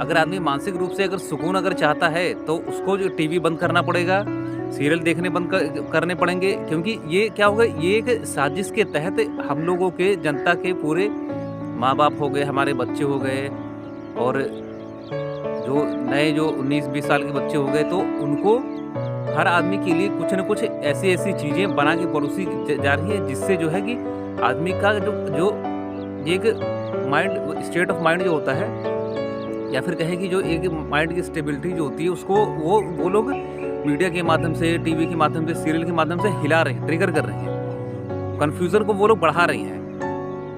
अगर आदमी मानसिक रूप से अगर सुकून अगर चाहता है तो उसको जो टीवी बंद करना पड़ेगा, सीरियल देखने बंद करने पड़ेंगे, क्योंकि ये क्या होगा, ये एक साजिश के तहत हम लोगों के, जनता के पूरे माँ-बाप हो गए, हमारे बच्चे हो गए और जो नए जो 19-20 साल के बच्चे हो गए, तो उनको हर आदमी के लिए कुछ न कुछ ऐसी-ऐसी चीज़ें बना के परोसी जा रही है, जिससे जो है कि आदमी का जो जो एक माइंड स्टेट ऑफ माइंड जो होता है, या फिर कहें कि जो एक माइंड की स्टेबिलिटी जो होती है, उसको वो लोग मीडिया के माध्यम से, टीवी के माध्यम से, सीरियल के माध्यम से हिला रहे हैं, ट्रिगर कर रहे हैं। कन्फ्यूज़न को वो लोग बढ़ा रहे हैं।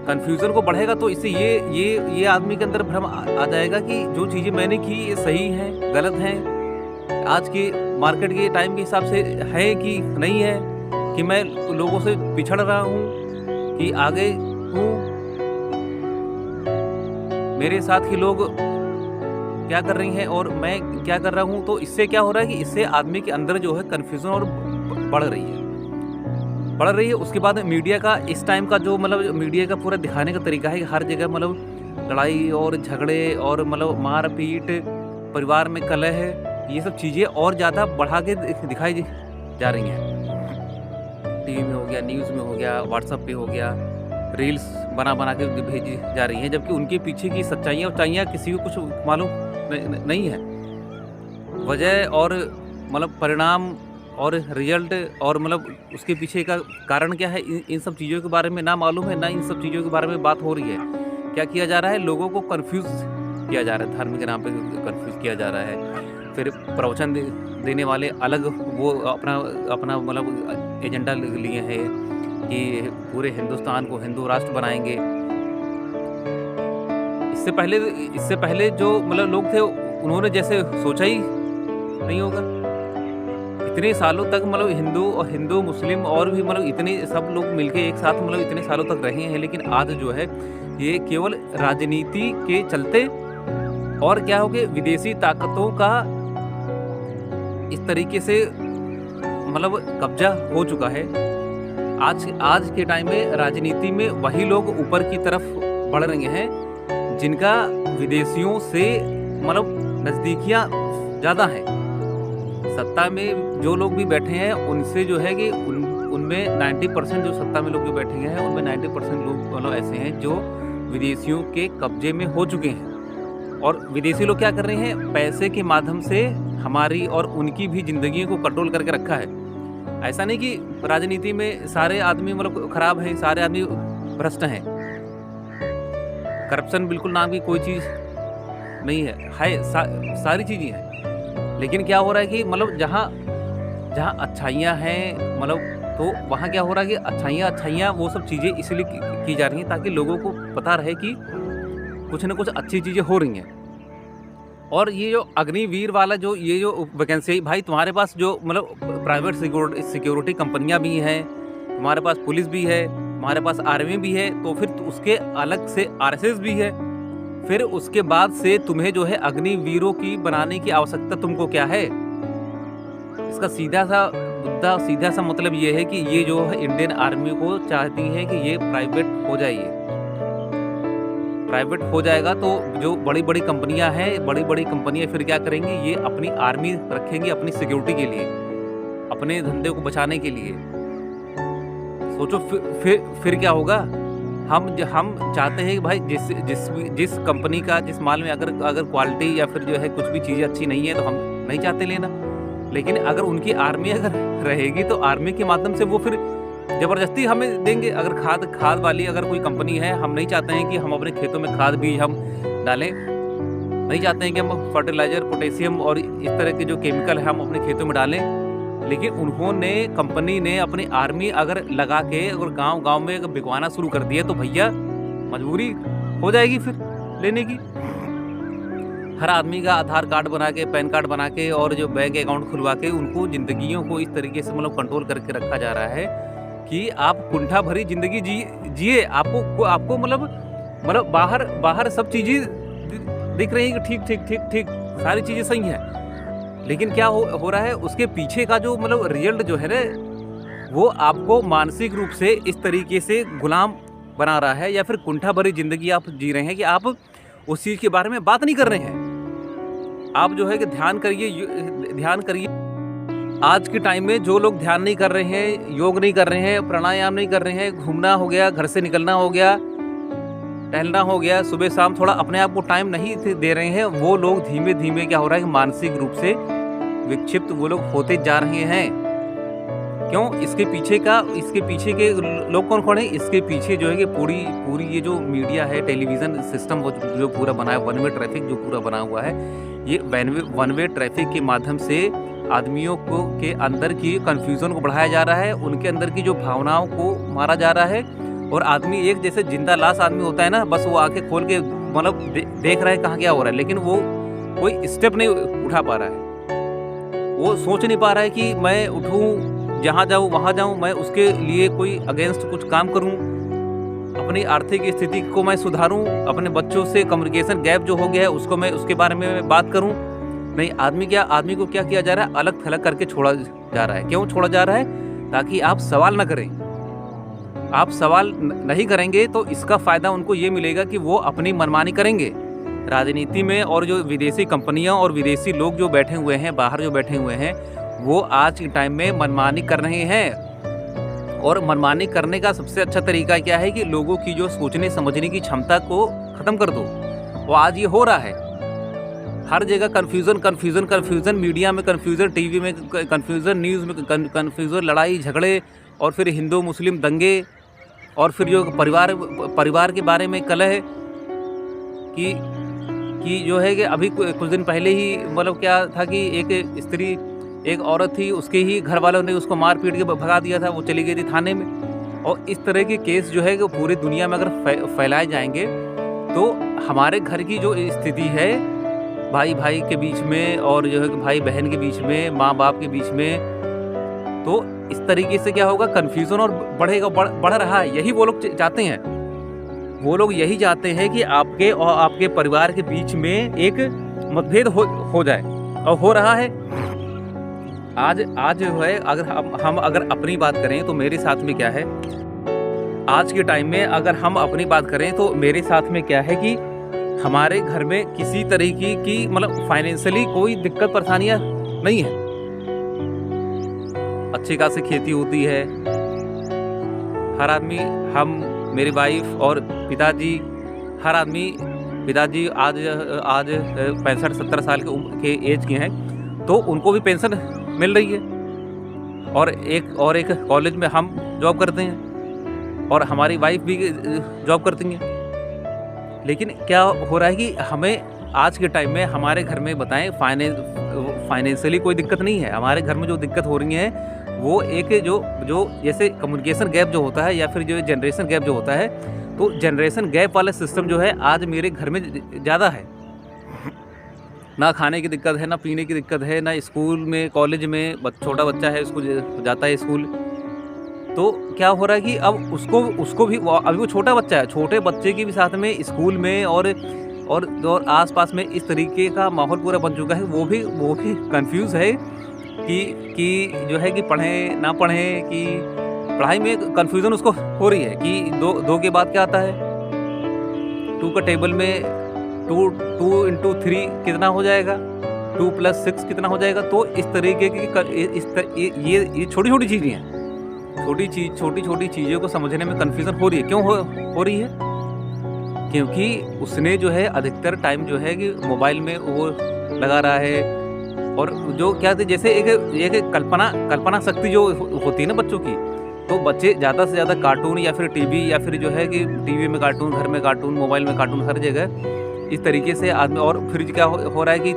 कन्फ्यूज़न को बढ़ेगा तो इससे ये आदमी के अंदर भ्रम आ जाएगा कि जो चीज़ें मैंने की ये सही हैं, गलत हैं, आज के मार्केट के टाइम के हिसाब से है कि नहीं है, कि मैं लोगों से पिछड़ रहा हूँ कि आगे हूँ, मेरे साथ के लोग क्या कर रही हैं और मैं क्या कर रहा हूँ। तो इससे क्या हो रहा है कि इससे आदमी के अंदर जो है कन्फ्यूज़न और बढ़ रही है। उसके बाद मीडिया का इस टाइम का जो मतलब मीडिया का पूरा दिखाने का तरीका है कि हर जगह मतलब लड़ाई और झगड़े और मतलब मार-पीट, परिवार में कलह है, ये सब चीज़ें और ज़्यादा बढ़ा के दिखाई जा रही हैं। टीवी में हो गया, न्यूज़ में हो गया, व्हाट्सएप पे हो गया, रील्स बना के भेजी जा रही हैं, जबकि उनके पीछे की सच्चाइयाँ किसी को कुछ मालूम नहीं है। वजह और मतलब परिणाम और रिजल्ट और मतलब उसके पीछे का कारण क्या है, इन सब चीज़ों के बारे में ना मालूम है, ना इन सब चीज़ों के बारे में बात हो रही है। क्या किया जा रहा है, लोगों को कन्फ्यूज़ किया जा रहा है, धर्म के नाम पे कन्फ्यूज़ किया जा रहा है। फिर प्रवचन देने वाले अलग वो अपना मतलब एजेंडा लिए हैं कि पूरे हिंदुस्तान को हिंदू राष्ट्र बनाएँगे। इससे पहले जो मतलब लोग थे, उन्होंने जैसे सोचा ही नहीं होगा। इतने सालों तक मतलब हिंदू मुस्लिम और भी मतलब इतने सब लोग मिलके एक साथ मतलब इतने सालों तक रहे हैं, लेकिन आज जो है ये केवल राजनीति के चलते और क्या हो गया, विदेशी ताकतों का इस तरीके से मतलब कब्जा हो चुका है। आज के टाइम में राजनीति में वही लोग ऊपर की तरफ बढ़ रहे हैं जिनका विदेशियों से मतलब नज़दीकियाँ ज़्यादा हैं। सत्ता में जो लोग भी बैठे हैं उनसे जो है कि उनमें 90% जो सत्ता में लोग जो बैठे हैं उनमें 90% लोग मतलब ऐसे हैं जो विदेशियों के कब्जे में हो चुके हैं। और विदेशी लोग क्या कर रहे हैं, पैसे के माध्यम से हमारी और उनकी भी ज़िंदगी को कंट्रोल करके रखा है। ऐसा नहीं कि राजनीति में सारे आदमी मतलब खराब हैं, सारे आदमी भ्रष्ट हैं। करप्शन बिल्कुल नाम की कोई चीज़ नहीं है, सारी चीज़ें हैं। लेकिन क्या हो रहा है कि मतलब जहाँ अच्छाइयाँ हैं मतलब, तो वहाँ क्या हो रहा है कि अच्छाइयाँ वो सब चीज़ें इसलिए की जा रही हैं ताकि लोगों को पता रहे कि कुछ न कुछ अच्छी चीज़ें हो रही हैं। और ये जो अग्निवीर वाला जो ये जो वैकेंसी है, भाई तुम्हारे पास जो मतलब प्राइवेट सिक्योरिटी कंपनियाँ भी हैं, तुम्हारे पास पुलिस भी है, तुम्हारे पास आर्मी भी है, तो फिर उसके अलग से आरएसएस भी है। फिर उसके बाद से तुम्हें जो है अग्निवीरों की बनाने की आवश्यकता तुमको क्या है? इसका सीधा सा मतलब ये है कि ये जो है इंडियन आर्मी को चाहती है कि ये प्राइवेट हो जाए। प्राइवेट हो जाएगा तो जो बड़ी-बड़ी कंपनियां हैं, बड़ी-बड़ी कंपनियां फिर क्या करेंगी, ये अपनी आर्मी रखेंगी अपनी सिक्योरिटी के लिए, अपने धंधे को बचाने के लिए। सोचो फिर क्या होगा? हम चाहते हैं कि भाई जिस कंपनी का जिस माल में अगर क्वालिटी या फिर जो है कुछ भी चीज़ें अच्छी नहीं है तो हम नहीं चाहते लेना। लेकिन अगर उनकी आर्मी अगर रहेगी तो आर्मी के माध्यम से वो फिर ज़बरदस्ती हमें देंगे। अगर खाद वाली अगर कोई कंपनी है, हम नहीं चाहते हैं कि हम अपने खेतों में खाद बीज हम डालें, नहीं चाहते हैं कि हम फर्टिलाइज़र, पोटेशियम और इस तरह के जो केमिकल है हम अपने खेतों में डालें। लेकिन कंपनी ने अपनी आर्मी अगर लगा के अगर गाँव में अगर बिकवाना शुरू कर दिया तो भैया मजबूरी हो जाएगी फिर लेने की। हर आदमी का आधार कार्ड बना के, पैन कार्ड बना के और जो बैंक अकाउंट खुलवा के उनको ज़िंदगियों को इस तरीके से मतलब कंट्रोल करके रखा जा रहा है कि आप कुंठा भरी ज़िंदगी जिए। आपको मतलब बाहर सब चीज़ें दिख रही हैं कि ठीक सारी चीज़ें सही हैं। लेकिन क्या हो रहा है, उसके पीछे का जो मतलब रिजल्ट जो है ना, वो आपको मानसिक रूप से इस तरीके से गुलाम बना रहा है या फिर कुंठा भरी ज़िंदगी आप जी रहे हैं कि आप उस चीज़ के बारे में बात नहीं कर रहे हैं। आप जो है कि ध्यान करिए। आज के टाइम में जो लोग ध्यान नहीं कर रहे हैं, योग नहीं कर रहे हैं, प्राणायाम नहीं कर रहे हैं, घूमना हो गया, घर से निकलना हो गया, टहलना हो गया, सुबह शाम थोड़ा अपने आप को टाइम नहीं दे रहे हैं, वो लोग धीमे-धीमे क्या हो रहा है कि मानसिक रूप से विक्षिप्त वो लोग होते जा रहे हैं। क्यों? इसके पीछे के लोग कौन-कौन हैं? इसके पीछे जो है कि पूरी ये जो मीडिया है, टेलीविज़न सिस्टम वो जो पूरा बना है, वन वे ट्रैफ़िक जो पूरा बना हुआ है, ये वन वे ट्रैफ़िक के माध्यम से आदमियों के अंदर की कन्फ्यूज़न को बढ़ाया जा रहा है, उनके अंदर की जो भावनाओं को मारा जा रहा है। और आदमी एक जैसे जिंदा लाश आदमी होता है ना, बस वो आँखें खोल के मतलब देख रहा है कहाँ क्या हो रहा है, लेकिन वो कोई स्टेप नहीं उठा पा रहा है। वो सोच नहीं पा रहा है कि मैं उठूँ, जहाँ जाऊँ वहाँ जाऊँ, मैं उसके लिए कोई अगेंस्ट कुछ काम करूँ, अपनी आर्थिक स्थिति को मैं सुधारूँ, अपने बच्चों से कम्युनिकेशन गैप जो हो गया है उसको मैं उसके बारे में बात करूँ। नहीं, आदमी को क्या किया जा रहा है? अलग-थलग करके छोड़ा जा रहा है। क्यों छोड़ा जा रहा है? ताकि आप सवाल ना करें। आप सवाल नहीं करेंगे तो इसका फ़ायदा उनको ये मिलेगा कि वो अपनी मनमानी करेंगे। राजनीति में और जो विदेशी कंपनियाँ और विदेशी लोग जो बैठे हुए हैं, बाहर जो बैठे हुए हैं, वो आज के टाइम में मनमानी कर रहे हैं। और मनमानी करने का सबसे अच्छा तरीका क्या है कि लोगों की जो सोचने समझने की क्षमता को ख़त्म कर दो। वो आज ये हो रहा है। हर जगह कन्फ्यूज़न, मीडिया में कन्फ्यूज़न, टीवी में कन्फ्यूज़न, न्यूज़ में कन्फ्यूज़न, लड़ाई झगड़े, और फिर हिंदू मुस्लिम दंगे, और फिर जो परिवार के बारे में कलह कि जो है कि अभी कुछ दिन पहले ही मतलब क्या था कि एक औरत थी, उसके ही घर वालों ने उसको मार पीट के भगा दिया था, वो चली गई थी थाने में। और इस तरह के केस जो है कि पूरी दुनिया में अगर फैलाए जाएंगे तो हमारे घर की जो स्थिति है भाई के बीच में, और जो है कि भाई बहन के बीच में, माँ बाप के बीच में, तो इस तरीके से क्या होगा? कन्फ्यूज़न और बढ़ रहा है। यही वो लोग चाहते हैं। वो लोग यही चाहते हैं कि आपके और आपके परिवार के बीच में एक मतभेद हो जाए, और हो रहा है। आज जो है अगर अपनी बात करें तो मेरे साथ में क्या है? आज के टाइम में अगर हम अपनी बात करें तो मेरे साथ में क्या है कि हमारे घर में किसी तरीके की मतलब फाइनेंशियली कोई दिक्कत परेशानियाँ नहीं है। अच्छी खासी खेती होती है। हर आदमी, हम, मेरी वाइफ और पिताजी, हर आदमी, पिताजी आज 65-70 साल के एज के हैं, तो उनको भी पेंशन मिल रही है। और एक कॉलेज में हम जॉब करते हैं, और हमारी वाइफ भी जॉब करती हैं। लेकिन क्या हो रहा है कि हमें आज के टाइम में हमारे घर में बताएं फाइनेंशियली कोई दिक्कत नहीं है। हमारे घर में जो दिक्कत हो रही है वो एक जो जैसे कम्युनिकेशन गैप जो होता है, या फिर जो जनरेशन गैप जो होता है, तो जनरेशन गैप वाला सिस्टम जो है आज मेरे घर में ज़्यादा है। ना खाने की दिक्कत है, ना पीने की दिक्कत है, ना स्कूल में, कॉलेज में छोटा बच्चा है उसको जाता है स्कूल, तो क्या हो रहा है कि अब उसको भी अभी वो छोटा बच्चा है, छोटे बच्चे की भी साथ में स्कूल में और आस-पास में इस तरीके का माहौल पूरा बन चुका है। वो भी कन्फ्यूज़ है कि जो है कि पढ़ें ना पढ़ें, कि पढ़ाई में कन्फ्यूज़न उसको हो रही है कि दो के बाद क्या आता है, 2 का टेबल में 2 इंटू 3 कितना हो जाएगा, 2 + 6 कितना हो जाएगा। तो इस तरीके की ये छोटी-छोटी चीज़ें हैं। छोटी-छोटी चीज़ों को समझने में कन्फ्यूज़न हो रही है। क्यों हो रही है? क्योंकि उसने जो है अधिकतर टाइम जो है कि मोबाइल में वो लगा रहा है। और जो क्या थे, जैसे एक कल्पना शक्ति जो होती है ना बच्चों की, तो बच्चे ज़्यादा से ज़्यादा कार्टून, या फिर टीवी, या फिर जो है कि टीवी में कार्टून, घर में कार्टून, मोबाइल में कार्टून, हर जगह इस तरीके से आदमी। और फिर क्या हो रहा है कि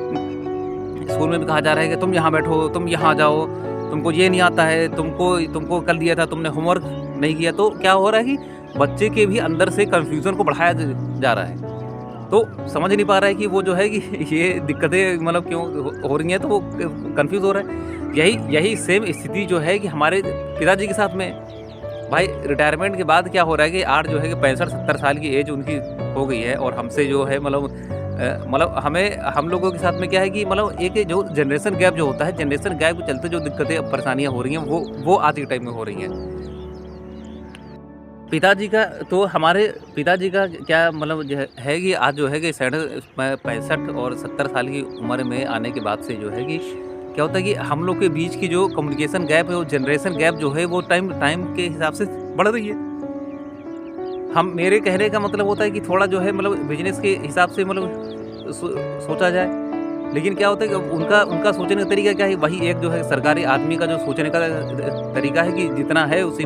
स्कूल में भी कहा जा रहा है कि तुम यहाँ बैठो, तुम यहाँ जाओ, तुमको ये नहीं आता है, तुमको कल दिया था, तुमने होमवर्क नहीं किया। तो क्या हो रहा है कि बच्चे के भी अंदर से कन्फ्यूज़न को बढ़ाया जा रहा है। तो समझ नहीं पा रहा है कि वो जो है कि ये दिक्कतें मतलब क्यों हो रही हैं, तो वो कंफ्यूज हो रहा है। यही सेम स्थिति जो है कि हमारे पिताजी के साथ में, भाई रिटायरमेंट के बाद क्या हो रहा है कि आज जो है कि 65-70 साल की एज उनकी हो गई है, और हमसे जो है मतलब हम लोगों के साथ में क्या है कि मतलब एक जो जनरेशन गैप जो होता है, जनरेशन गैप के चलते जो दिक्कतें परेशानियाँ हो रही हैं, वो आज के टाइम में हो रही हैं। पिताजी का तो हमारे पिताजी का क्या मतलब जो है कि आज जो है कि 65 और 70 साल की उम्र में आने के बाद से जो है कि क्या होता है कि हम लोग के बीच की जो कम्युनिकेशन गैप है, वो जनरेशन गैप जो है वो टाइम टाइम के हिसाब से बढ़ रही है। हम मेरे कहने का मतलब होता है कि थोड़ा जो है मतलब बिज़नेस के हिसाब से मतलब सोचा जाए। लेकिन क्या होता है कि उनका उनका सोचने का तरीका क्या है, वही एक जो है सरकारी आदमी का जो सोचने का तरीका है कि जितना है उसी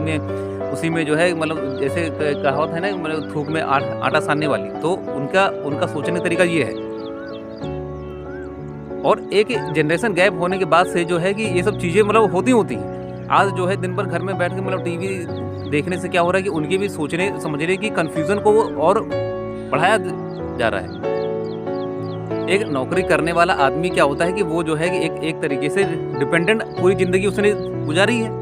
में जो है मतलब जैसे कहावत है ना, मतलब थूक में आटा सानने वाली। तो उनका उनका सोचने का तरीका ये है। और एक जनरेशन गैप होने के बाद से जो है कि ये सब चीज़ें मतलब होती हैं। आज जो है दिन भर घर में बैठ के मतलब टीवी देखने से क्या हो रहा है कि उनके भी सोचने समझने की कन्फ्यूज़न को वो और बढ़ाया जा रहा है। एक नौकरी करने वाला आदमी क्या होता है कि वो जो है कि एक तरीके से डिपेंडेंट पूरी ज़िंदगी उसने गुजारी है।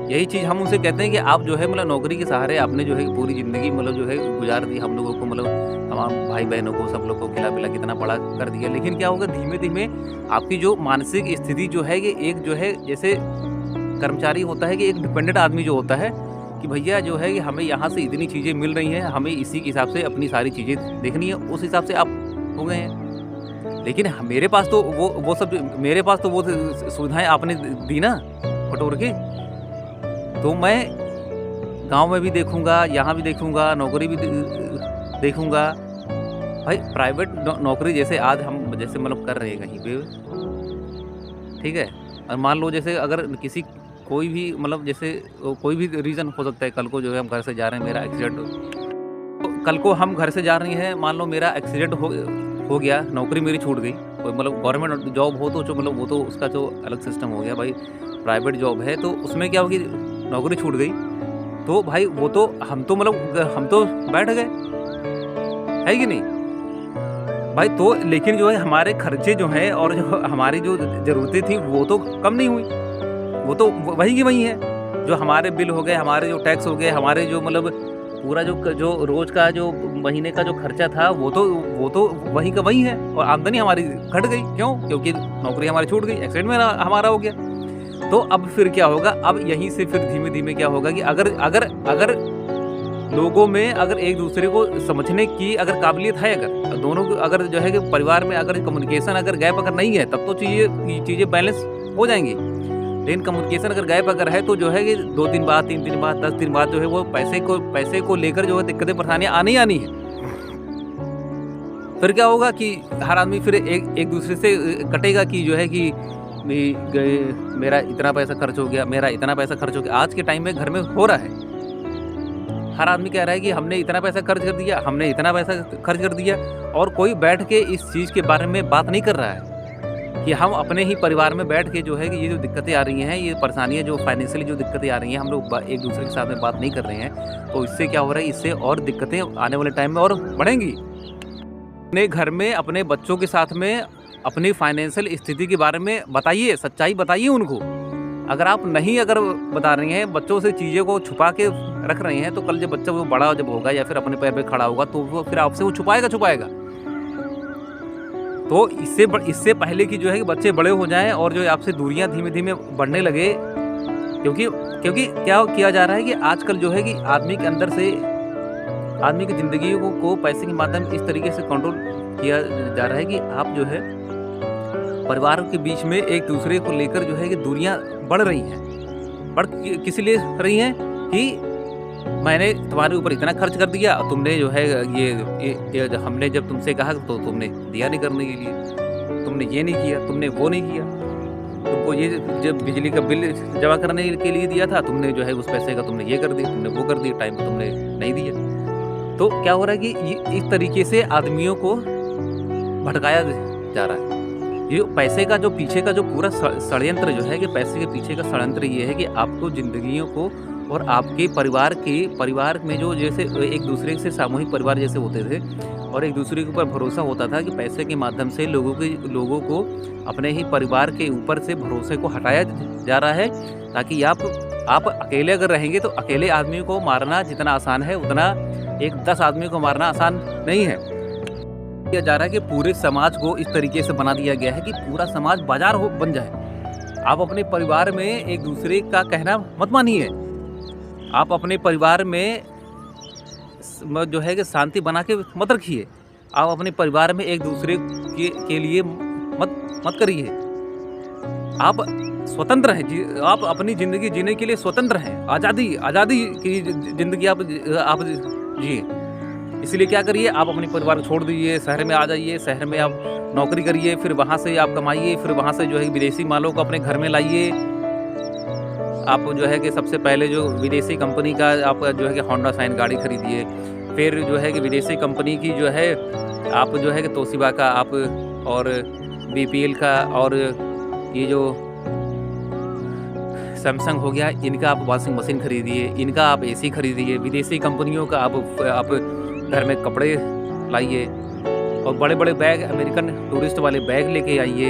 यही चीज़ हम उनसे कहते हैं कि आप जो है मतलब नौकरी के सहारे आपने जो है पूरी ज़िंदगी मतलब जो है गुजार दी, हम लोगों को मतलब तमाम भाई-बहनों को सब लोग को खिला-पिला के इतना बड़ा कर दिया। लेकिन क्या होगा, धीमे-धीमे आपकी जो मानसिक स्थिति जो है कि एक जो है जैसे कर्मचारी होता है कि एक डिपेंडेंट आदमी जो होता है कि भैया जो है कि हमें यहाँ से इतनी चीज़ें मिल रही हैं, हमें इसी के हिसाब से अपनी सारी चीज़ें देखनी है, उस हिसाब से आप हो गए हैं। लेकिन मेरे पास तो वो सब मेरे पास तो वो सुविधाएँ आपने दी ना बटोर के, तो मैं गाँव में भी देखूँगा, यहाँ भी देखूँगा, नौकरी भी देखूँगा। भाई प्राइवेट नौकरी जैसे आज हम जैसे मतलब कर रहे हैं कहीं पे, ठीक है? और मान लो जैसे अगर किसी कोई भी मतलब जैसे कोई भी रीज़न हो सकता है, कल को जो है हम घर से जा रहे हैं, मेरा एक्सीडेंट तो कल को हम घर से जा रही हैं, मान लो मेरा एक्सीडेंट हो गया, नौकरी मेरी छूट गई। कोई मतलब गवर्नमेंट जॉब हो तो जो मतलब वो तो उसका जो अलग सिस्टम हो गया। भाई प्राइवेट जॉब है तो उसमें क्या होगी, नौकरी छूट गई तो भाई वो तो हम तो मतलब हम तो बैठ गए, है कि नहीं? भाई तो लेकिन जो है हमारे खर्चे जो हैं और जो हमारी जो ज़रूरतें थी वो तो कम नहीं हुई, वो तो वही की वही है। जो हमारे बिल हो गए, हमारे जो टैक्स हो गए, हमारे जो मतलब पूरा जो रोज़ का जो महीने का जो खर्चा था वो तो वही का वही है, और आमदनी हमारी घट गई। क्यों? क्योंकि नौकरी हमारी छूट गई, एक्सीडेंट में हमारा हो गया। तो अब फिर क्या होगा, अब यहीं से फिर धीमे-धीमे क्या होगा कि अगर लोगों में अगर एक दूसरे को समझने की अगर काबिलियत है, अगर दोनों को अगर जो है कि परिवार में अगर कम्युनिकेशन अगर गैप अगर नहीं है, तब तो चीज़ें बैलेंस हो जाएँगी। लेकिन कम्युनिकेशन अगर गैप अगर है तो जो है कि 2 दिन बाद, 3 दिन बाद, 10 दिन बाद जो है वो पैसे को लेकर जो है दिक्कतें परेशानियाँ आनी ही आनी है। फिर क्या होगा कि हर आदमी फिर एक दूसरे से कटेगा कि जो है कि मेरा इतना पैसा खर्च हो गया, मेरा इतना पैसा खर्च हो गया। आज के टाइम में घर में हो रहा है। हर आदमी कह रहा है कि हमने इतना पैसा खर्च कर दिया, हमने इतना पैसा खर्च कर दिया, और कोई बैठ के इस चीज़ के बारे में बात नहीं कर रहा है कि हम अपने ही परिवार में बैठ के जो है कि ये जो दिक्कतें आ रही हैं, ये परेशानियाँ जो फाइनेंशियली जो दिक्कतें आ रही हैं, हम लोग एक दूसरे के साथ में बात नहीं कर रहे हैं। तो इससे क्या हो रहा है, इससे और दिक्कतें आने वाले टाइम में और बढ़ेंगी। अपने घर में अपने बच्चों के साथ में अपनी फाइनेंशियल स्थिति के बारे में बताइए, सच्चाई बताइए उनको। अगर बता रही हैं, बच्चों से चीज़ों को छुपा के रख रहे हैं, तो कल जब बच्चा वो बड़ा जब होगा या फिर अपने पैर पे खड़ा होगा तो वो फिर आपसे वो छुपाएगा। तो इससे पहले कि जो है कि बच्चे बड़े हो जाएँ और जो आपसे दूरियाँ धीमे-धीमे बढ़ने लगे, क्योंकि क्या किया जा रहा है कि आजकल जो है कि आदमी के अंदर से आदमी की ज़िंदगी को पैसे के माध्यम इस तरीके से कंट्रोल किया जा रहा है कि आप जो है परिवार के बीच में एक दूसरे को लेकर जो है कि दूरियां बढ़ रही हैं। किस लिए रही हैं कि मैंने तुम्हारे ऊपर इतना खर्च कर दिया, तुमने जो है ये हमने जब तुमसे कहा तो तुमने दिया नहीं करने के लिए, तुमने ये नहीं किया, तुमने वो नहीं किया, तुमको ये जब बिजली का बिल जमा करने के लिए दिया था, तुमने जो है उस पैसे का तुमने ये कर दिया, तुमने वो कर दिया, टाइम पे तुमने नहीं दिया। तो क्या हो रहा है कि ये इस तरीके से आदमियों को भटकाया जा रहा है। ये पैसे का जो पीछे का जो पूरा षड्यंत्र जो है कि पैसे के पीछे का षड्यंत्र ये है कि आपको ज़िंदगियों को और आपके परिवार में जो जैसे एक दूसरे से सामूहिक परिवार जैसे होते थे और एक दूसरे के ऊपर भरोसा होता था कि पैसे के माध्यम से लोगों को अपने ही परिवार के ऊपर से भरोसे को हटाया जा रहा है, ताकि आप अकेले अगर रहेंगे तो अकेले आदमी को मारना जितना आसान है उतना एक 10 आदमी को मारना आसान नहीं है। किया जा रहा है कि पूरे समाज को इस तरीके से बना दिया गया है कि पूरा समाज बाजार बन जाए। आप अपने परिवार में एक दूसरे का कहना मत मानिए। आप अपने परिवार में जो है कि शांति बना के मत रखिए। आप अपने परिवार में एक दूसरे के लिए मत करिए। आप स्वतंत्र हैं, आप अपनी ज़िंदगी जीने के लिए स्वतंत्र हैं। आज़ादी की ज़िंदगी आप जिए। इसलिए क्या करिए, आप अपने परिवार को छोड़ दीजिए, शहर में आ जाइए, शहर में आप नौकरी करिए, फिर वहाँ से आप कमाइए, फिर वहाँ से जो है विदेशी मालों को अपने घर में लाइए। आप जो है कि सबसे पहले जो विदेशी कंपनी का आप जो है कि होंडा शाइन गाड़ी खरीदिए, फिर जो है कि विदेशी कंपनी की जो है आप जो है कि तोशिबा का आप और बीपीएल का और ये जो सैमसंग हो गया, इनका आप वॉशिंग मशीन खरीदिए, इनका आप एसी खरीदिए, विदेशी कंपनियों का आप घर में कपड़े लाइए और बड़े-बड़े बैग अमेरिकन टूरिस्ट वाले बैग लेके आइए,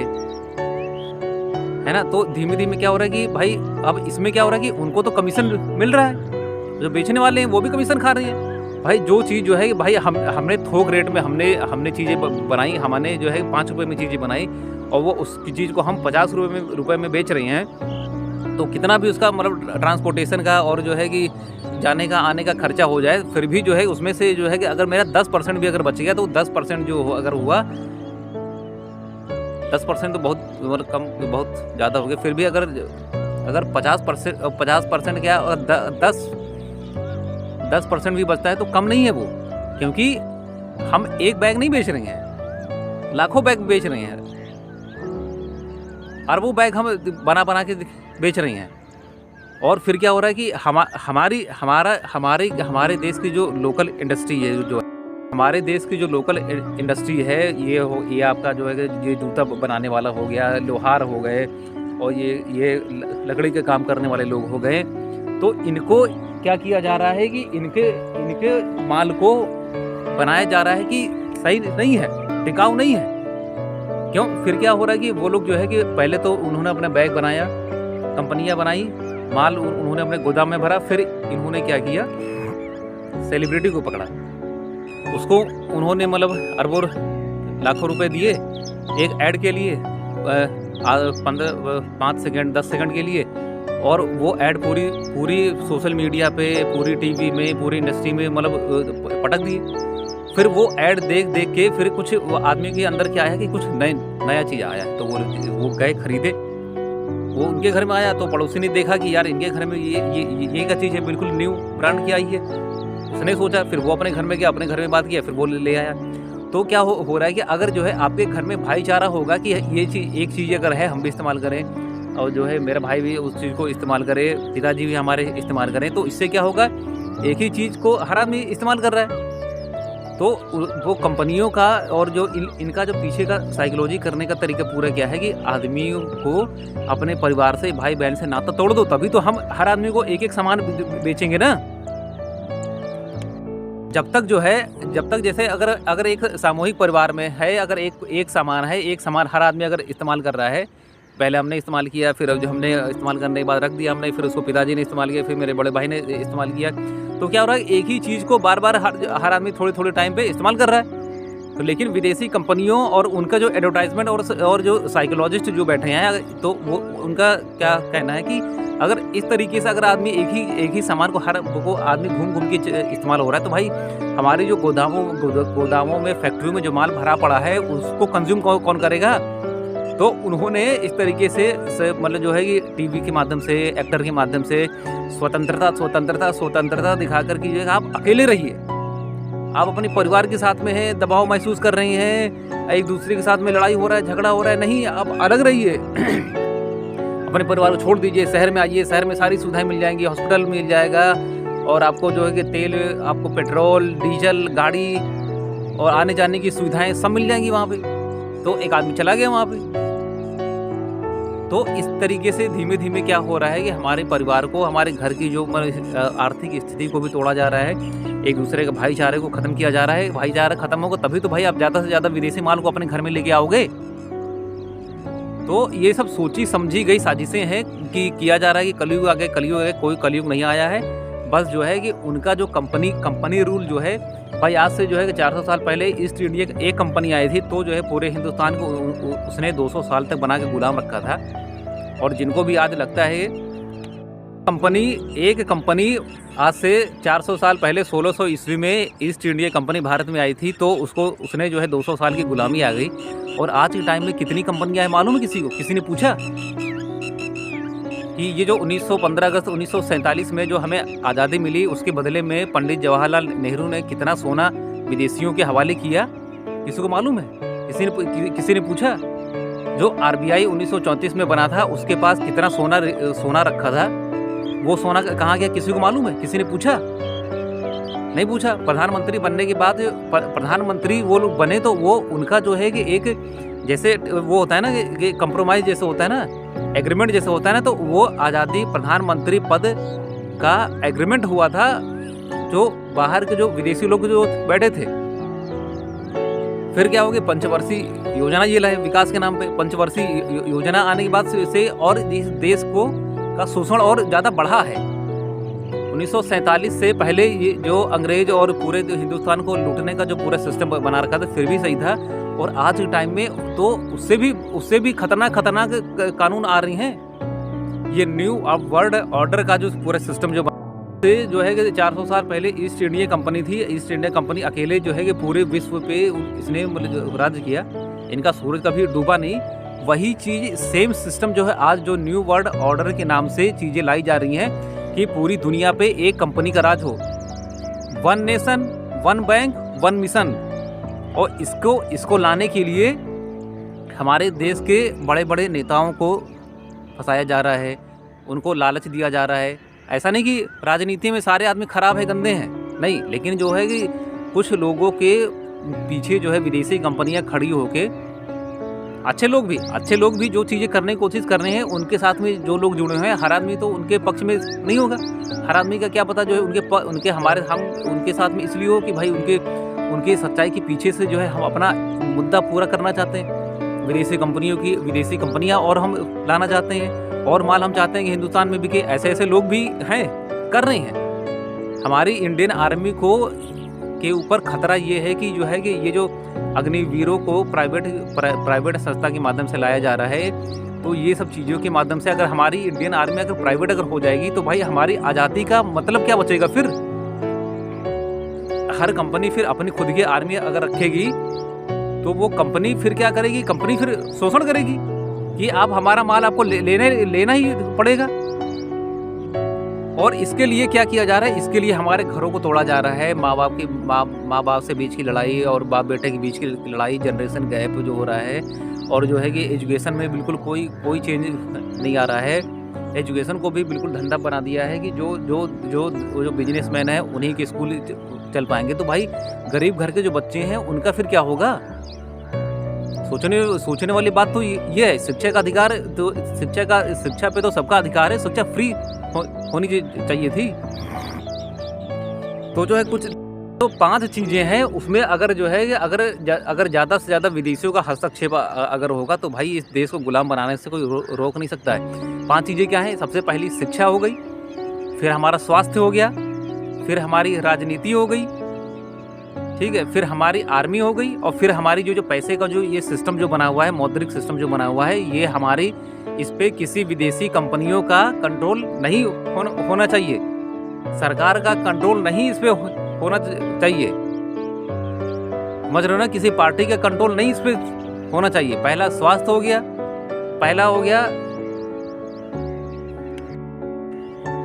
है ना? तो धीमे-धीमे क्या हो रहा है कि भाई अब इसमें क्या हो रहा है कि उनको तो कमीशन मिल रहा है, जो बेचने वाले हैं वो भी कमीशन खा रहे हैं। भाई जो चीज़ जो है कि भाई हमने थोक रेट में हमने चीज़ें बनाई, हमने जो है 5 रुपये में चीज़ें बनाई और वो उसकी चीज़ को हम 50 रुपये में बेच रहे हैं, तो कितना भी उसका मतलब ट्रांसपोर्टेशन का और जो है कि जाने का आने का खर्चा हो जाए, फिर भी जो है उसमें से जो है कि अगर मेरा 10% भी अगर बच गया तो 10% जो अगर हुआ 10% तो बहुत मतलब कम, बहुत ज़्यादा हो गया। फिर भी अगर 50% क्या और 10% भी बचता है तो कम नहीं है वो, क्योंकि हम एक बैग नहीं बेच रहे हैं, लाखों बैग बेच रहे हैं, अरबों बैग हम बना के बेच रहे हैं। और फिर क्या हो रहा है कि हमारे देश की जो लोकल इंडस्ट्री है, जो हमारे देश की जो लोकल इंडस्ट्री है, ये आपका जो है ये जूता बनाने वाला हो गया, लोहार हो गए और ये लकड़ी के काम करने वाले लोग हो गए, तो इनको क्या किया जा रहा है कि इनके माल को बनाया जा रहा है कि सही नहीं है, टिकाऊ नहीं है। क्यों? फिर क्या हो रहा है कि वो लोग जो है कि पहले तो उन्होंने अपना बैग बनाया, कंपनियां बनाई, माल उन्होंने अपने गोदाम में भरा, फिर इन्होंने क्या किया, सेलिब्रिटी को पकड़ा, उसको उन्होंने मतलब अरबों लाखों रुपए दिए एक ऐड के लिए, 5 सेकंड 10 सेकंड के लिए, और वो ऐड पूरी सोशल मीडिया पे, पूरी टीवी में, पूरी इंडस्ट्री में मतलब पटक दी। फिर वो ऐड देख के फिर कुछ आदमी के अंदर क्या आया कि कुछ नया चीज़ आया, तो वो गए खरीदे, वो उनके घर में आया तो पड़ोसी ने देखा कि यार इनके घर में ये क्या चीज़ है, बिल्कुल न्यू ब्रांड की आई है। उसने सोचा, फिर वो अपने घर में गया, अपने घर में बात किया, फिर वो ले आया। तो क्या हो रहा है कि अगर जो है आपके घर में भाईचारा होगा कि ये चीज़, एक चीज़ अगर है हम भी इस्तेमाल करें और जो है मेरा भाई भी उस चीज़ को इस्तेमाल करे, पिताजी भी हमारे इस्तेमाल करें, तो इससे क्या होगा, एक ही चीज़ को हर आदमी इस्तेमाल कर रहा है। तो वो कंपनियों का और जो इनका जो पीछे का साइकोलॉजी करने का तरीका पूरा क्या है कि आदमियों को अपने परिवार से, भाई बहन से नाता तोड़ दो, तभी तो हम हर आदमी को एक सामान बेचेंगे ना। जब तक जैसे अगर एक सामूहिक परिवार में है, अगर एक सामान है, एक सामान हर आदमी अगर इस्तेमाल कर रहा है, पहले हमने इस्तेमाल किया, फिर जो हमने इस्तेमाल करने के बाद रख दिया हमने, फिर उसको पिताजी ने इस्तेमाल किया, फिर मेरे बड़े भाई ने इस्तेमाल किया, तो क्या हो रहा है, एक ही चीज़ को बार-बार हर आदमी थोड़े टाइम पे इस्तेमाल कर रहा है। तो लेकिन विदेशी कंपनियों और उनका जो एडवर्टाइजमेंट और जो साइकोलॉजिस्ट जो बैठे हैं, तो वो उनका क्या कहना है कि अगर इस तरीके से अगर आदमी एक ही सामान को वो आदमी घूम के इस्तेमाल हो रहा है, तो भाई हमारे जो गोदामों में, फैक्ट्रियों में जो माल भरा पड़ा है, उसको कंज्यूम कौन करेगा? तो उन्होंने इस तरीके से मतलब जो है कि टीवी के माध्यम से, एक्टर के माध्यम से स्वतंत्रता दिखा कर कि आप अकेले रहिए, आप अपने परिवार के साथ में हैं, दबाव महसूस कर रहे हैं, एक दूसरे के साथ में लड़ाई हो रहा है, झगड़ा हो रहा है, नहीं, आप अलग रहिए। अपने परिवार को छोड़ दीजिए, शहर में आइए, शहर में सारी सुविधाएं मिल जाएंगी, हॉस्पिटल मिल जाएगा, और आपको जो है कि तेल, आपको पेट्रोल, डीजल, गाड़ी और आने जाने की सुविधाएं सब मिल जाएंगी वहाँ पे। तो एक आदमी चला गया वहाँ पे। तो इस तरीके से धीमे-धीमे क्या हो रहा है कि हमारे परिवार को, हमारे घर की जो आर्थिक स्थिति को भी तोड़ा जा रहा है, एक दूसरे के भाईचारे को ख़त्म किया जा रहा है। भाईचारा ख़त्म होगा तभी तो भाई आप ज़्यादा से ज़्यादा विदेशी माल को अपने घर में लेके आओगे। तो ये सब सोची समझी गई साजिशें हैं कि किया जा रहा है कि कलयुग आ गया, कोई कलयुग नहीं आया है। बस जो है कि उनका जो कंपनी रूल जो है, भाई आज से जो है कि 400 साल पहले ईस्ट इंडिया एक कंपनी आई थी, तो जो है पूरे हिंदुस्तान को उसने 200 साल तक बना के गुलाम रखा था। और जिनको भी आज लगता है एक कंपनी आज से 400 साल पहले 1600 ईस्वी में ईस्ट इंडिया कंपनी भारत में आई थी, तो उसने जो है 200 साल की गुलामी आ गई। और आज के टाइम में कितनी कंपनियां हैं मालूम है किसी को? किसी ने पूछा कि ये जो 15 अगस्त 1947 में जो हमें आज़ादी मिली, उसके बदले में पंडित जवाहरलाल नेहरू ने कितना सोना विदेशियों के हवाले किया? किसी को मालूम है? किसी ने पूछा? जो RBI 1934 में बना था, उसके पास कितना सोना रखा था? वो सोना कहाँ गया? किसी को मालूम है? किसी ने पूछा? नहीं पूछा। प्रधानमंत्री बनने के बाद प्रधानमंत्री वो लोग बने, तो वो उनका जो है कि एक जैसे वो होता है ना कि कंप्रोमाइज़ जैसे होता है ना, एग्रीमेंट जैसे होता है ना, तो वो आज़ादी प्रधानमंत्री पद का एग्रीमेंट हुआ था। जो बाहर के जो विदेशी लोग जो बैठे थे, फिर क्या हो गया? पंचवर्षीय योजना ये लाए विकास के नाम पे। पंचवर्षीय योजना आने के बाद से और इस देश को का शोषण और ज़्यादा बढ़ा है। 1947 से पहले ये जो अंग्रेज और पूरे हिंदुस्तान को लूटने का जो पूरा सिस्टम बना रखा था, फिर भी सही था। और आज के टाइम में तो उससे भी खतरनाक कानून आ रही हैं। ये न्यू वर्ल्ड ऑर्डर का जो पूरा सिस्टम जो है कि 400 साल पहले ईस्ट इंडिया कंपनी थी। ईस्ट इंडिया कंपनी अकेले जो है कि पूरे विश्व पे इसने राज्य किया। इनका सूरज कभी डूबा नहीं। वही चीज़ सेम सिस्टम जो है आज जो न्यू वर्ल्ड ऑर्डर के नाम से चीज़ें लाई जा रही हैं कि पूरी दुनिया पे एक कंपनी का राज हो, one nation, one bank, one mission. और इसको लाने के लिए हमारे देश के बड़े बड़े नेताओं को फंसाया जा रहा है, उनको लालच दिया जा रहा है। ऐसा नहीं कि राजनीति में सारे आदमी खराब है, गंदे हैं, नहीं, लेकिन जो है कि कुछ लोगों के पीछे जो है विदेशी कंपनियां खड़ी होके अच्छे लोग भी जो चीज़ें करने की कोशिश कर रहे हैं, उनके साथ में जो लोग जुड़े हुए हैं, हर आदमी तो उनके पक्ष में नहीं होगा। हर आदमी का क्या पता जो है हम उनके साथ में इसलिए हो कि भाई उनकी सच्चाई के पीछे से जो है हम अपना मुद्दा पूरा करना चाहते हैं। विदेशी कंपनियां और हम लाना चाहते हैं, और माल हम चाहते हैं कि हिंदुस्तान में बिके। ऐसे लोग भी हैं, कर रहे हैं। हमारी इंडियन आर्मी के ऊपर खतरा ये है कि जो है कि ये जो अग्निवीरों को प्राइवेट संस्था के माध्यम से लाया जा रहा है, तो ये सब चीज़ों के माध्यम से अगर हमारी इंडियन आर्मी अगर प्राइवेट हो जाएगी, तो भाई हमारी आज़ादी का मतलब क्या बचेगा? फिर हर कंपनी फिर अपनी खुद की आर्मी अगर रखेगी, तो वो कंपनी फिर क्या करेगी? कंपनी फिर शोषण करेगी कि आप हमारा माल आपको लेना ही पड़ेगा। और इसके लिए क्या किया जा रहा है? इसके लिए हमारे घरों को तोड़ा जा रहा है। माँ बाप से बीच की लड़ाई और बाप बेटे के बीच की लड़ाई, जनरेशन गैप जो हो रहा है। और जो है कि एजुकेशन में बिल्कुल कोई चेंज नहीं आ रहा है। एजुकेशन को भी बिल्कुल धंधा बना दिया है कि जो बिजनेसमैन है उन्हीं के स्कूल चल पाएंगे। तो भाई गरीब घर के जो बच्चे हैं उनका फिर क्या होगा? सोचने वाली बात तो ये है। शिक्षा का अधिकार, तो शिक्षा पे तो सबका अधिकार है। शिक्षा फ्री होनी चाहिए थी। तो जो है कुछ तो 5 चीज़ें हैं उसमें, अगर जो है अगर ज़्यादा से ज़्यादा विदेशियों का हस्तक्षेप अगर होगा, तो भाई इस देश को गुलाम बनाने से कोई रोक नहीं सकता है। 5 चीज़ें क्या हैं? सबसे पहली शिक्षा हो गई, फिर हमारा स्वास्थ्य हो गया, फिर हमारी राजनीति हो गई, ठीक है, फिर हमारी आर्मी हो गई, और फिर हमारी जो पैसे का जो ये सिस्टम जो बना हुआ है, मौद्रिक सिस्टम जो बना हुआ है, ये हमारी इस पे किसी विदेशी कंपनियों का कंट्रोल नहीं होना चाहिए। सरकार का कंट्रोल नहीं इस पे होना चाहिए। समझ रहे हो ना? किसी पार्टी का कंट्रोल नहीं इस पे होना चाहिए। पहला स्वास्थ्य हो गया, पहला हो गया।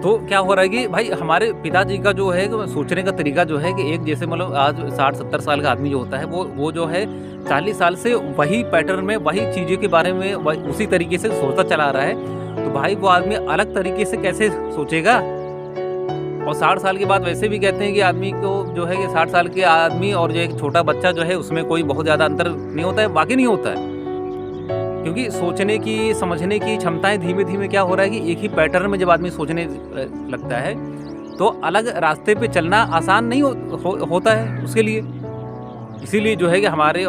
तो क्या हो रहा है कि भाई हमारे पिताजी का जो है सोचने का तरीका जो है कि एक जैसे मतलब आज 60-70 साल का आदमी जो होता है, वो जो है 40 साल से वही पैटर्न में, वही चीज़ों के बारे में उसी तरीके से सोचता चला रहा है। तो भाई वो आदमी अलग तरीके से कैसे सोचेगा? और 60 साल के बाद वैसे भी कहते हैं कि आदमी को जो है कि 60 साल के आदमी और जो एक छोटा बच्चा जो है उसमें कोई बहुत ज़्यादा अंतर नहीं होता है। वाकई नहीं होता है, क्योंकि सोचने की, समझने की क्षमताएं धीमे धीमे क्या हो रहा है कि एक ही पैटर्न में जब आदमी सोचने लगता है, तो अलग रास्ते पे चलना आसान नहीं होता है उसके लिए। इसीलिए जो है कि हमारे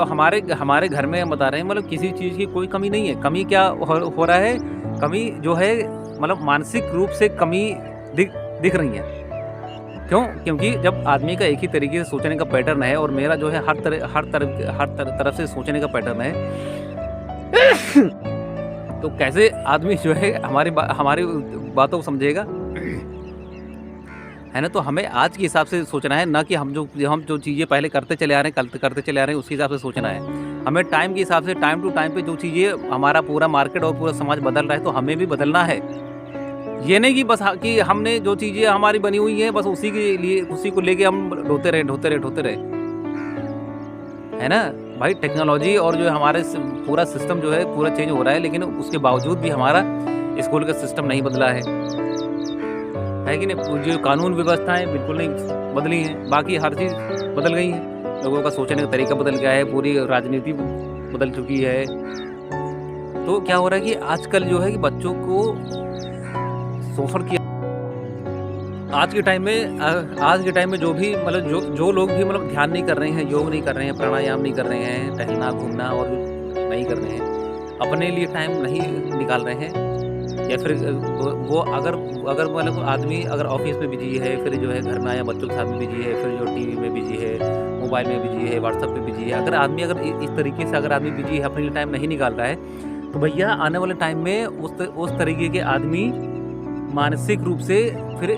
घर में हम बता रहे हैं, मतलब किसी चीज़ की कोई कमी नहीं है। कमी क्या हो रहा है? कमी जो है मतलब मानसिक रूप से कमी दिख रही है। क्यों? क्योंकि जब आदमी का एक ही तरीके से सोचने का पैटर्न है, और मेरा जो है हर तरफ से सोचने का पैटर्न है, तो कैसे आदमी जो है हमारी बातों को समझेगा? है ना? तो हमें आज के हिसाब से सोचना है, ना कि हम जो चीज़ें पहले करते चले आ रहे हैं, करते चले आ रहे हैं, उसी हिसाब से सोचना है। हमें टाइम के हिसाब से, टाइम टू टाइम पे जो चीज़ें, हमारा पूरा मार्केट और पूरा समाज बदल रहा है, तो हमें भी बदलना है। ये नहीं कि बस कि हमने जो चीज़ें हमारी बनी हुई हैं, बस उसी के लिए, उसी को लेके हम ढोते रहे। है ना? भाई टेक्नोलॉजी और जो है हमारे पूरा सिस्टम जो है पूरा चेंज हो रहा है, लेकिन उसके बावजूद भी हमारा स्कूल का सिस्टम नहीं बदला है कि नहीं? जो कानून व्यवस्थाएं बिल्कुल नहीं बदली हैं, बाकी हर चीज़ बदल गई है। लोगों का सोचने का तरीका बदल गया है, पूरी राजनीति बदल चुकी है। तो क्या हो रहा है कि आजकल जो है कि बच्चों को शोषण किया। आज के टाइम में जो भी मतलब जो लोग भी मतलब ध्यान नहीं कर रहे हैं, योग नहीं कर रहे हैं, प्राणायाम नहीं कर रहे हैं, टहलना घूमना और नहीं कर रहे हैं, अपने लिए टाइम नहीं निकाल रहे हैं, या फिर वो अगर मतलब आदमी अगर ऑफिस में बिजी है, फिर जो है घर में आया बच्चों के साथ में बिजी है, फिर जो टीवी में बिजी है, मोबाइल में बिजी है, व्हाट्सएप पे बिजी है, अगर इस तरीके से अगर आदमी बिजी है, अपने लिए टाइम नहीं निकाल रहा है, तो भैया आने वाले टाइम में उस तरीके के आदमी मानसिक रूप से फिर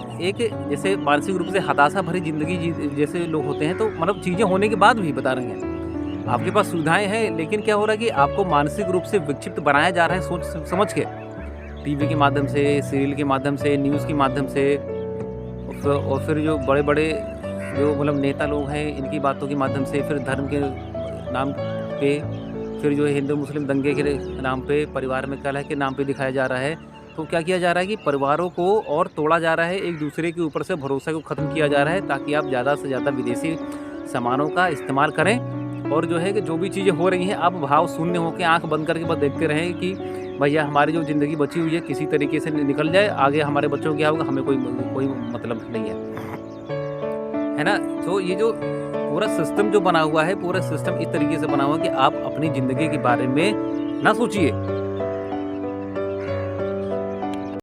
जैसे मानसिक रूप से हताशा भरी ज़िंदगी जैसे लोग होते हैं, तो मतलब चीज़ें होने के बाद भी बता रहे हैं, आपके पास सुविधाएँ हैं, लेकिन क्या हो रहा है कि आपको मानसिक रूप से विक्षिप्त बनाया जा रहा है सोच समझ के। टीवी के माध्यम से, सीरियल के माध्यम से, न्यूज़ के माध्यम से, और फिर जो बड़े-बड़े जो मतलब नेता लोग हैं, इनकी बातों के माध्यम से, फिर धर्म के नाम पे, फिर जो है हिंदू मुस्लिम दंगे के नाम पे, परिवार में कलह के नाम पे दिखाया जा रहा है। तो क्या किया जा रहा है कि परिवारों को और तोड़ा जा रहा है, एक दूसरे के ऊपर से भरोसे को ख़त्म किया जा रहा है, ताकि आप ज़्यादा से ज़्यादा विदेशी सामानों का इस्तेमाल करें, और जो है कि जो भी चीज़ें हो रही हैं, आप भाव शून्य होकर आँख बंद करके बस देखते रहें कि भैया हमारी जो ज़िंदगी बची हुई है किसी तरीके से निकल जाए, आगे हमारे बच्चों को क्या होगा, हमें कोई मतलब नहीं है ना? तो ये जो पूरा सिस्टम जो बना हुआ है, पूरा सिस्टम इस तरीके से बना हुआ है कि आप अपनी ज़िंदगी के बारे में ना सोचिए,